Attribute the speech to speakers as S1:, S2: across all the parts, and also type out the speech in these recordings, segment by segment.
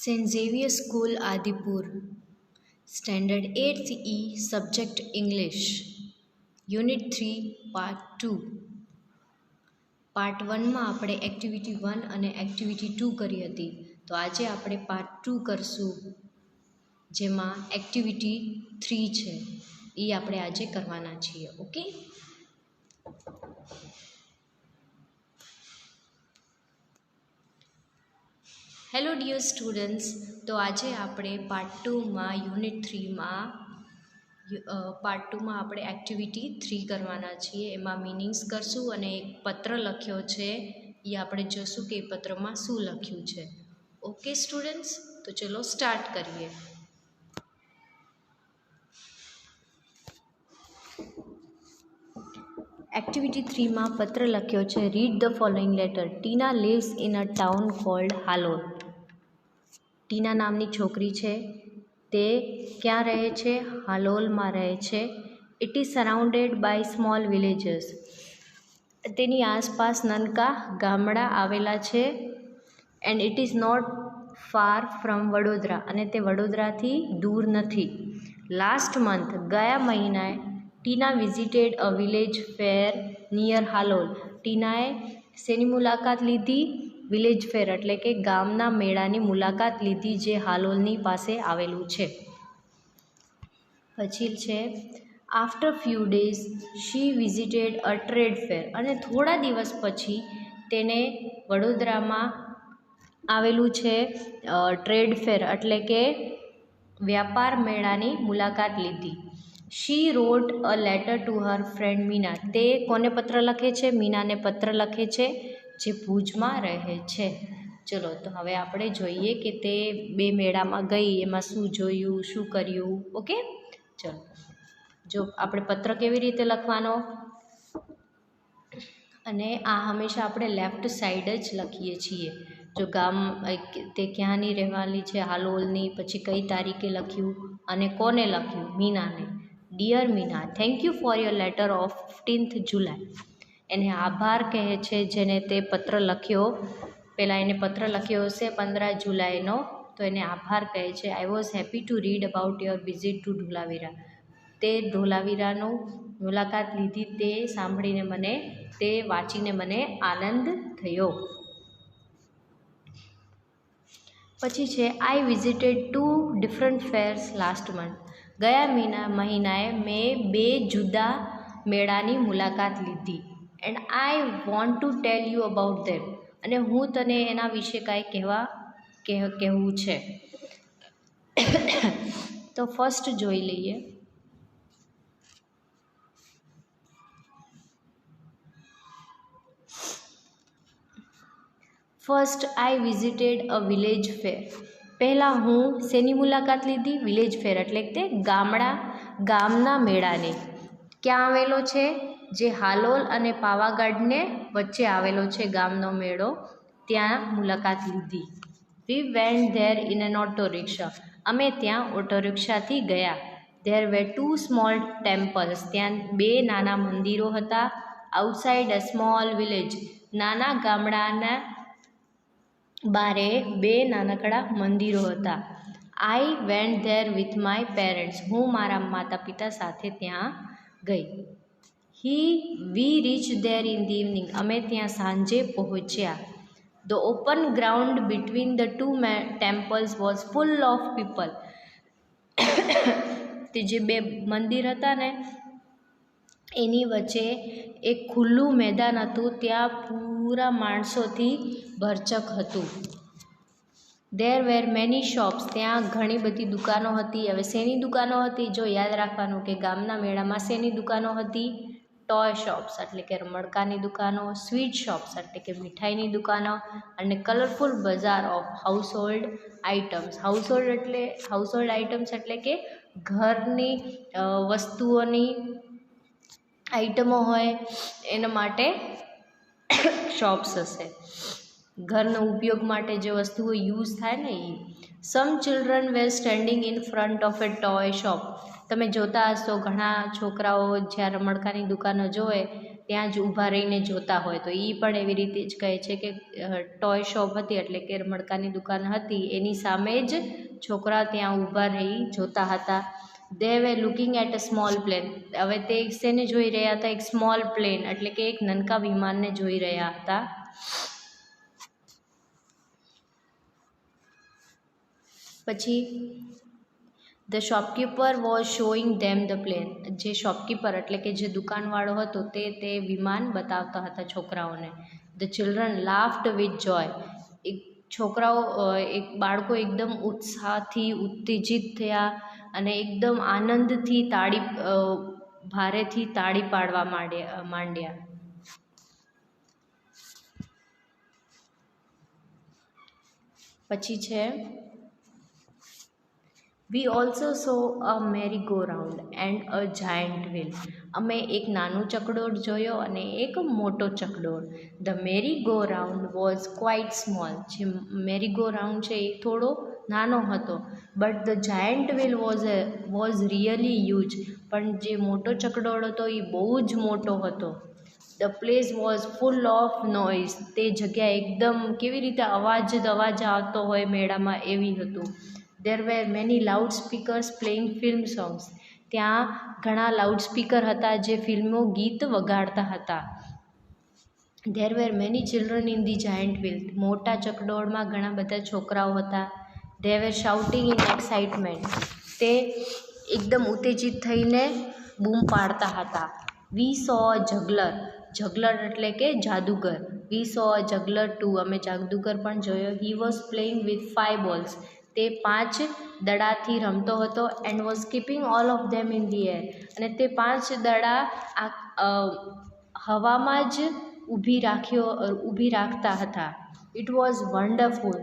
S1: St. Xavier School, Adipur, Standard 8th E, Subject English, Unit 3, Part 2. Part 1માં આપણે activity 1 અને activity 2 કરી હતી. તો આજે આપણે પાર્ટ 2 કરશું, જેમાં એક્ટિવિટી 3 છે. એ આપણે આજે કરવાના છીએ. ઓકે. Hello dear students. તો આજે આપણે પાર્ટ 2માં યુનિટ 3માં પાર્ટ 2માં આપણે એક્ટિવિટી 3 કરવાના છીએ. એમાં મિનિંગ્સ કરશું અને એક પત્ર લખ્યો છે એ આપણે જોશું કે એ પત્રમાં શું લખ્યું છે. ઓકે સ્ટુડન્ટ્સ, તો ચલો સ્ટાર્ટ કરીએ. એક્ટિવિટી 3માં પત્ર લખ્યો છે. Read the following letter. Tina lives in a town called Halol. ટીના નામની છોકરી છે, તે ક્યાં રહે છે? હાલોલમાં રહે છે. It is surrounded by small villages. તેની આસપાસ નાનકા ગામડા આવેલા છે. And it is not far from Vadodara, અને તે વડોદરાથી દૂર નથી. લાસ્ટ મંથ, ગયા મહિનાએ, Tina visited a village fair near Halol. ટીનાએ શેની મુલાકાત લીધી? વિલેજ ફેર એટલે કે ગામના મેળાની મુલાકાત લીધી, જે હાલોલની પાસે આવેલું છે. પછી છે after few days she visited a trade fair. અને થોડા દિવસ પછી તેને વડોદરામાં આવેલું છે ટ્રેડ ફેર એટલે કે વ્યાપાર મેળાની મુલાકાત લીધી. She wrote a letter to her friend Meena. તે કોને પત્ર લખે છે? મીનાને પત્ર લખે છે, જે ભુજમાં રહે છે. ચલો, તો હવે આપણે જોઈએ કે તે બે મેળામાં ગઈ, એમાં શું જોયું, શું કર્યું. ઓકે, ચલો. જો આપણે પત્ર કેવી રીતે લખવાનો, અને આ હંમેશા આપણે લેફ્ટ સાઈડ જ લખીએ છીએ. જો ગામ તે ક્યાંની રહેવાની છે, હાલોલની, પછી કઈ તારીખે લખ્યું અને કોને લખ્યું? મીનાને. Dear Meena, thank you for your letter of 15th July. એને આભાર કહે છે જેને તે પત્ર લખ્યો. પહેલાં એને પત્ર લખ્યો હશે 15 જુલાઈનો, તો એને આભાર કહે છે. I was happy to read about your visit to Dholavira. તે ધોલાવીરાનું મુલાકાત લીધી, તે સાંભળીને તે વાંચીને મને આનંદ થયો. પછી છે I visited 2 different fares last month. ગયા મહિનાએ મેં 2 જુદા મેળાની મુલાકાત લીધી. And I want to tell you about ધેમ. અને હું તને એના વિશે કાંઈ કહેવું છે. તો ફર્સ્ટ જોઈ લઈએ. First, I visited a village ફેર. પહેલાં હું શેની મુલાકાત લીધી? વિલેજ ફેર એટલે કે ગામના મેળાની. ક્યાં આવેલો છે? જે હાલોલ અને પાવાગઢને વચ્ચે આવેલો છે ગામનો મેળો, ત્યાં મુલાકાત લીધી. We went there in an auto rickshaw. અમે ત્યાં ઓટો રિક્ષાથી ગયા. There were 2 small temples. ત્યાં 2 નાના મંદિરો હતા. Outside a small village. નાના ગામડાના બારે 2 નાનકડા મંદિરો હતા. I went there with my parents. હું મારા માતા પિતા સાથે ત્યાં ગઈ. We reach there in the evening. અમે ત્યાં સાંજે પહોંચ્યા. The open ground between the 2 temples was full of people. તે જે 2 મંદિર હતા ને, એની વચ્ચે એક ખુલ્લું મેદાન હતું, ત્યાં પૂરા માણસોથી ભરચક હતું. There were many shops. ત્યાં ઘણી બધી દુકાનો હતી. હવે શેની દુકાનો હતી? જો યાદ રાખવાનું કે ગામના મેળામાં શેની દુકાનો હતી? ટોય શોપ્સ એટલે કે રમકડાની દુકાનો, સ્વીટ શોપ્સ એટલે કે મીઠાઈની દુકાનો, અને કલરફુલ બજાર of household items. Household items એટલે કે ઘરની વસ્તુઓની આઇટમો હોય એના માટે શોપ્સ હશે. ઘરનો ઉપયોગ માટે જે વસ્તુઓ યુઝ થાય ને એ. Some children were standing in front of a toy shop. તમે જોતા હશો ઘણા છોકરાઓ જ્યાં રમકડાની દુકાનો જોવે ત્યાં જ ઊભા રહીને જોતા હોય. તો એ પણ એવી રીતે જ કહે છે કે ટોય શોપ હતી એટલે કે રમકડાની દુકાન હતી, એની સામે જ છોકરા ત્યાં ઊભા રહી જોતા હતા. They were looking at a small plane. હવે તે શેને જોઈ રહ્યા હતા? એક સ્મોલ પ્લેન એટલે કે એક નાનકા વિમાનને જોઈ રહ્યા હતા. પછી the shopkeeper was showing them the plane. જે શોપકીપર એટલે કે જે દુકાનવાળો હતો તે વિમાન બતાવતા હતા છોકરાઓને. ધ ચિલ્ડ્રન લાફ્ડ વિથ જોય. એક બાળકો એકદમ ઉત્સાહથી ઉત્તેજિત થયા અને એકદમ આનંદથી ભારેથી તાળી પાડવા માંડ્યા. પછી છે we also saw a merry go round and a giant wheel. અમે એક નાનું ચકડોળ જોયો અને એક મોટો ચકડોળ. The merry go round was quite small. જે મેરી ગો રાઉન્ડ છે એ થોડો નાનો હતો. But the giant wheel was really huge. પણ જે મોટો ચકડોળ હતો એ બહુ જ મોટો હતો. The place was full of noise. તે જગ્યા એકદમ કેવી રીતે અવાજ આવતો હોય મેળામાં એવી હતું. There were many loud speakers playing film songs. ત્યાં ઘણા લાઉડ સ્પીકર હતા જે ફિલ્મો ગીત વગાડતા હતા. There were many children in the giant wheel. મોટા ચકડોળમાં ઘણા બધા છોકરાઓ હતા. They were shouting in excitement. તે એકદમ ઉત્તેજિત થઈને બૂમ પાડતા હતા. વી સો અ જગલર. જગલર એટલે કે જાદુગર. વી સો અ જગલર ટુ. અમે જાદુગર પણ જોયો. He was playing with 5 balls. તે 5 દડાથી રમતો હતો. And was keeping all of them in the air. અને તે 5 દડા હવામાં જ ઊભી રાખતા હતા. It was wonderful.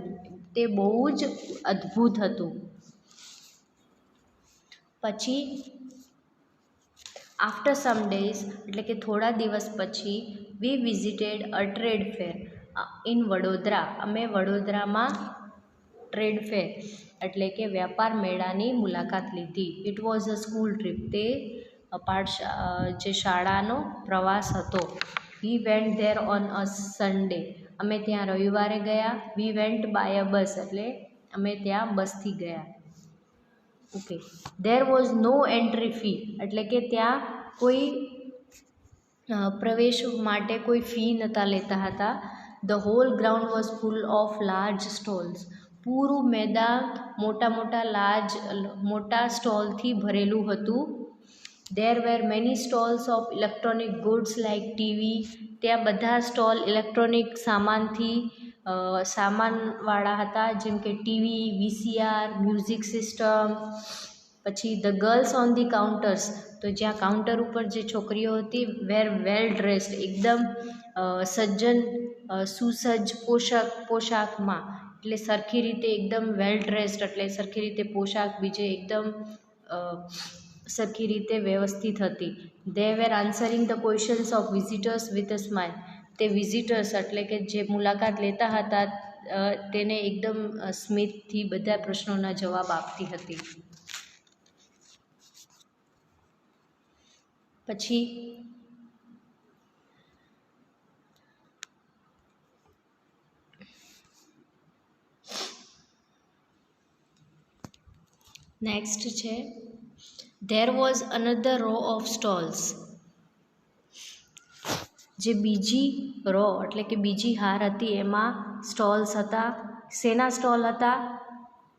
S1: તે બહુ જ અદ્ભુત હતું. પછી આફ્ટર સમ ડેઝ એટલે કે થોડા દિવસ પછી વી visited a trade fair in Vadodara. અમે વડોદરામાં ટ્રેડ ફેર એટલે કે વ્યાપાર મેળાની મુલાકાત લીધી. It was a school trip. તે જે શાળાનો પ્રવાસ હતો. વી went there on a Sunday. અમે ત્યાં રવિવારે ગયા. વી વેન્ટ બાય અ બસ એટલે અમે ત્યાં બસથી ગયા. Okay. There was no entry fee એટલે કે ત્યાં કોઈ પ્રવેશ માટે કોઈ ફી નહોતા લેતા હતા. The whole ground was full of large stalls. પૂરું મેદાન મોટા સ્ટોલથી ભરેલું હતું. There were many stalls of electronic goods like TV. ત્યાં બધા સ્ટોલ ઇલેક્ટ્રોનિક સામાનવાળા હતા, જેમ કે ટીવી, VCR, મ્યુઝિક સિસ્ટમ. પછી the girls on the counters. તો જ્યાં કાઉન્ટર ઉપર જે છોકરીઓ હતી વેર વેલ ડ્રેસ્ડ. એકદમ સુસજ્જ પોશાકમાં એટલે સરખી રીતે એકદમ વેલ ડ્રેસ્ડ એટલે સરખી રીતે પોશાક બીજે એકદમ સરખી રીતે વ્યવસ્થિત હતી. They were answering the questions of visitors with a smile. તે વિઝિટર્સ એટલે કે જે મુલાકાત લેતા હતા તેને એકદમ સ્મિતથી બધા પ્રશ્નોના જવાબ આપતી હતી. પછી નેક્સ્ટ છે there was another row of stalls. જે બીજી રો એટલે કે બીજી હાર હતી એમાં સ્ટોલ્સ હતા. શેના સ્ટોલ હતા?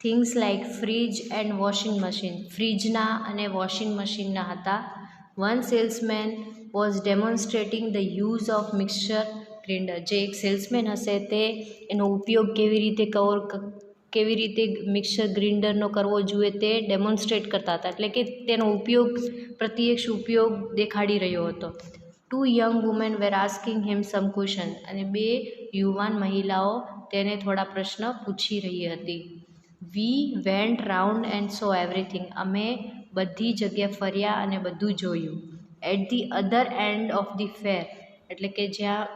S1: Things like fridge and washing machine. ફ્રીજના અને વોશિંગ મશીનના હતા. One salesman was demonstrating the use of mixer grinder. જે એક સેલ્સમેન હશે તે એનો ઉપયોગ કેવી રીતે મિક્સર ગ્રાઇન્ડરનો કરવો જોઈએ તે ડેમોન્સ્ટ્રેટ કરતા હતા, એટલે કે તેનો પ્રત્યક્ષ ઉપયોગ દેખાડી રહ્યો હતો. 2 યંગ વુમેન વેર આસ્કિંગ હિમ સમ ક્વેશ્ચન. અને 2 યુવાન મહિલાઓ તેને થોડા પ્રશ્ન પૂછી રહી હતી. We went round and saw everything. અમે બધી જગ્યા ફર્યા અને બધું જોયું. At the other end of the fair એટલે કે જ્યાં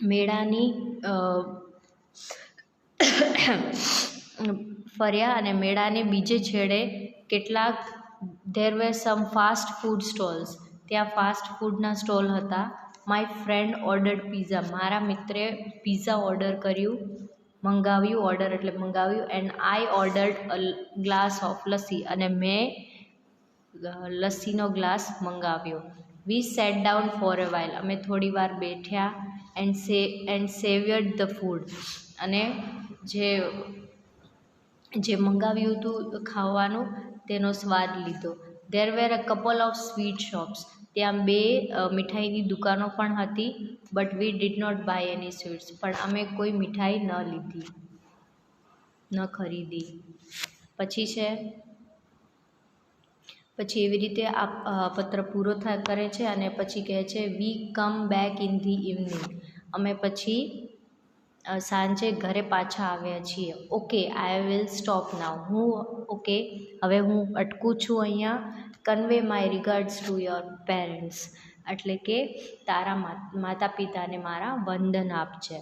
S1: મેળાની ફર્યા અને મેળાને બીજે છેડે કેટલાક there were some fast food stalls. ત્યાં ફાસ્ટ ફૂડના સ્ટોલ હતા. માય ફ્રેન્ડ ઓર્ડર્ડ પીઝા, મારા મિત્રે પીઝા ઓર્ડર કર્યું, મંગાવ્યું, ઓર્ડર એટલે મંગાવ્યું. And I ordered a glass of lassi, અને મેં લસ્સીનો ગ્લાસ મંગાવ્યો. We sat down for a while, અમે થોડી વાર બેઠ્યા. એન્ડ સેવિયર્ડ ધ ફૂડ, અને જે મંગાવ્યું હતું ખાવાનું તેનો સ્વાદ લીધો. There were a couple of sweet shops, ત્યાં 2 મીઠાઈની દુકાનો પણ હતી. But we did not buy any sweets, પણ અમે કોઈ મીઠાઈ ન ખરીદી. પછી એવી રીતે આ પત્ર પૂરો કરે છે. અને પછી કહે છે we come back in the evening, અમે પછી સાંજે ઘરે પાછા આવ્યા છીએ. Okay I will stop now, okay હવે હું અટકું છું અહીંયા. Convey my regards to your parents, એટલે કે તારા માતા પિતાને મારા વંદન આપજે.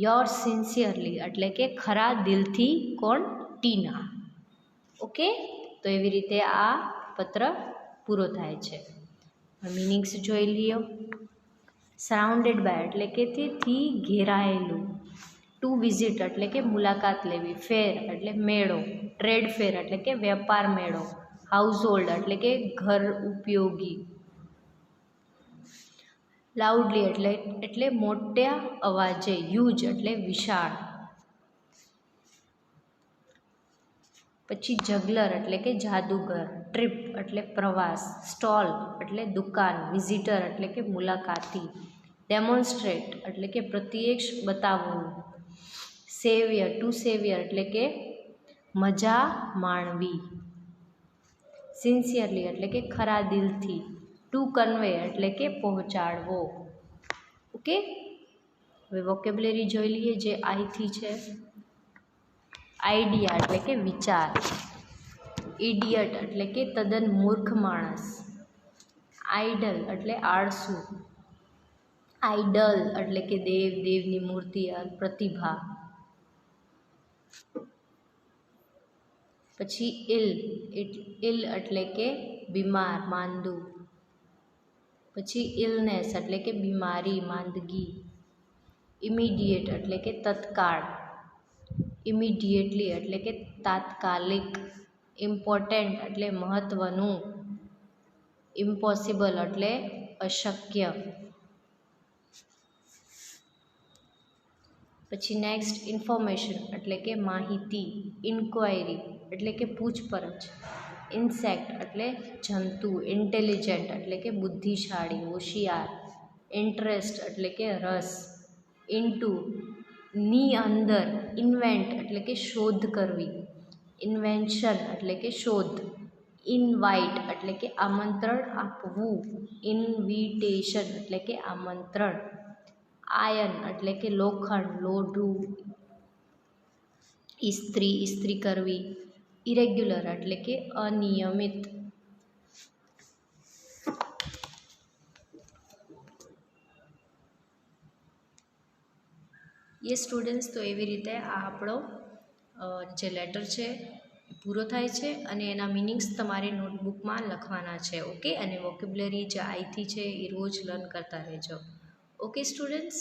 S1: યોર સિન્સિયરલી, એટલે કે ખરા દિલથી કોણ? ટીના. ઓકે, તો એવી રીતે આ પત્ર પૂરો થાય છે. મિનિંગ્સ જોઈ લ્યો. સરાઉન્ડેડ બાય એટલે કે તેથી ઘેરાયેલું. ટુ વિઝિટ એટલે કે મુલાકાત લેવી. ફેર એટલે મેળો. ટ્રેડ ફેર એટલે કે વેપાર મેળો. હાઉસહોલ્ડ એટલે કે ઘર ઉપયોગી. લાઉડલી એટલે મોટા અવાજે. હ્યુજ એટલે વિશાળ. પછી જગલર એટલે કે જાદુગર. ટ્રીપ એટલે પ્રવાસ. સ્ટોલ એટલે દુકાન. વિઝિટર એટલે કે મુલાકાતી. ડેમોન્સ્ટ્રેટ એટલે કે પ્રત્યક્ષ બતાવવું. સેવિયર ટુ સેવિયર એટલે કે મજા માણવી. સિન્સિયરલી એટલે કે ખરા દિલથી. ટુ કન્વે એટલે કે પહોંચાડવો. ઓકે, હવે વોકેબ્યુલરી જોઈ લઈએ જે આઈથી છે. આઈડિયા એટલે કે વિચાર. ઇડિયટ એટલે કે તદ્દન મૂર્ખ માણસ. આઈડલ એટલે આળસુ. આઈડલ એટલે કે દેવની મૂર્તિ, પ્રતિભા. પછી ઇલ એટલે કે બીમાર, માંદું. પછી ઇલનેસ એટલે કે બીમારી, માંદગી. ઇમિડિયેટ એટલે કે તત્કાળ. ઇમિડિયેટલી એટલે કે તાત્કાલિક. ઇમ્પોર્ટન્ટ એટલે મહત્ત્વનું. ઇમ્પોસિબલ એટલે અશક્ય. પછી નેક્સ્ટ ઇન્ફોર્મેશન એટલે કે માહિતી. ઇન્ક્વાયરી એટલે કે પૂછપરછ. ઇન્સેક્ટ એટલે જંતુ. ઇન્ટેલિજન્ટ એટલે કે બુદ્ધિશાળી, હોશિયાર. ઇન્ટરેસ્ટ એટલે કે રસ. ઇન્ટુ ની અંદર. ઇન્વેન્ટ એટલે કે શોધ કરવી. ઇન્વેન્શન એટલે કે શોધ. ઇનવાઇટ એટલે કે આમંત્રણ આપવું. ઇન્વિટેશન એટલે કે આમંત્રણ. આયન એટલે કે લોખંડ, લોઢું. ઇસ્ત્રી કરવી. ઇરેગ્યુલર એટલે કે અનિયમિત. સ્ટુડન્ટ્સ, તો એવી રીતે આ આપણો જે લેટર છે પૂરો થાય છે. અને એના મિનિંગ્સ તમારે નોટબુકમાં લખવાના છે. ઓકે, અને વોકેબ્યુલરી જે આઈથી છે એ રોજ લર્ન કરતા રહેજો. Okay students.